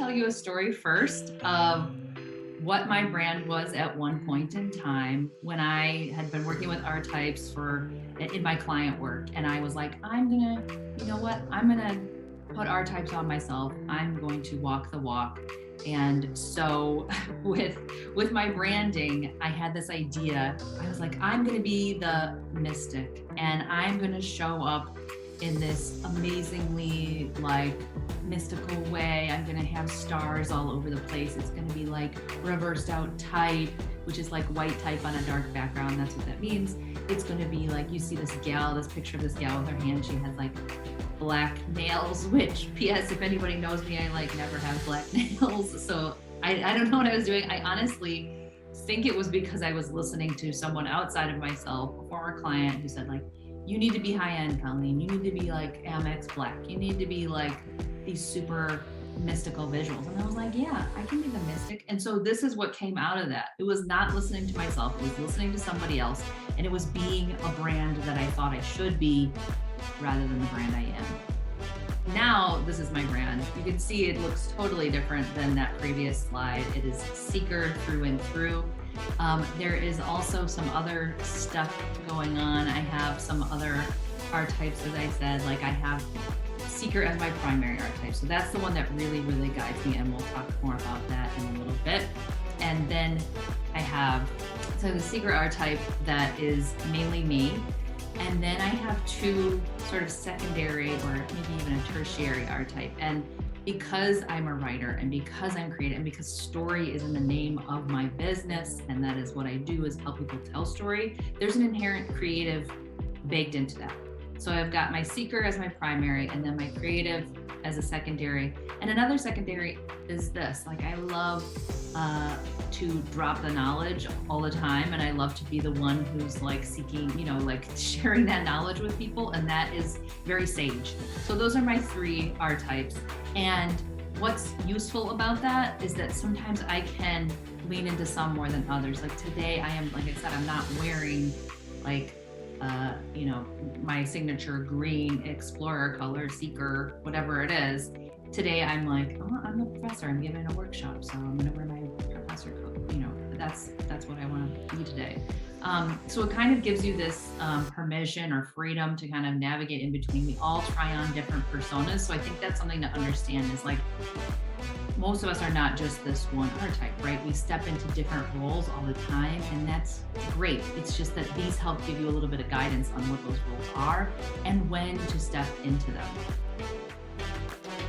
tell you a story first of what my brand was at one point in time when I had been working with Ourtypes in my client work. And I was like, I'm gonna put Ourtypes on myself. I'm going to walk the walk. And so with my branding, I had this idea. I was like, I'm gonna be the mystic and I'm gonna show up in this amazingly mystical way. I'm gonna have stars all over the place. It's gonna be like reversed out type, which is like white type on a dark background. That's what that means. It's gonna be like, you see this picture of this gal with her hand. She has like black nails, which PS, if anybody knows me, I never have black nails. So I don't know what I was doing. I honestly think it was because I was listening to someone outside of myself, a former client, who said you need to be high end, Colleen. You need to be like Amex Black. You need to be like these super mystical visuals. And I was like, yeah, I can be the mystic. And so this is what came out of that. It was not listening to myself. It was listening to somebody else. And it was being a brand that I thought I should be rather than the brand I am. Now, this is my brand. You can see it looks totally different than that previous slide. It is seeker through and through. There is also some other stuff going on. I have some other archetypes, as I said, I have seeker as my primary archetype. So that's the one that really, really guides me. And we'll talk more about that in a little bit. And then I have the seeker archetype that is mainly me. And then I have two sort of secondary or maybe even a tertiary archetype. And because I'm a writer and because I'm creative and because story is in the name of my business, and that is what I do, is help people tell story, there's an inherent creative baked into that. So I've got my seeker as my primary and then my creative as a secondary. And another secondary is this, I love to drop the knowledge all the time. And I love to be the one who's seeking, sharing that knowledge with people. And that is very sage. So those are my three archetypes. And what's useful about that is that sometimes I can lean into some more than others. Today I am, like I said, I'm not wearing my signature green explorer color, seeker, whatever it is. Today I'm I'm a professor, I'm giving a workshop, so I'm gonna wear my professor coat, that's what I want to be today. So it kind of gives you this permission or freedom to kind of navigate in between. We all try on different personas. So I think that's something to understand is most of us are not just this one archetype, right? We step into different roles all the time, and that's great. It's just that these help give you a little bit of guidance on what those roles are and when to step into them.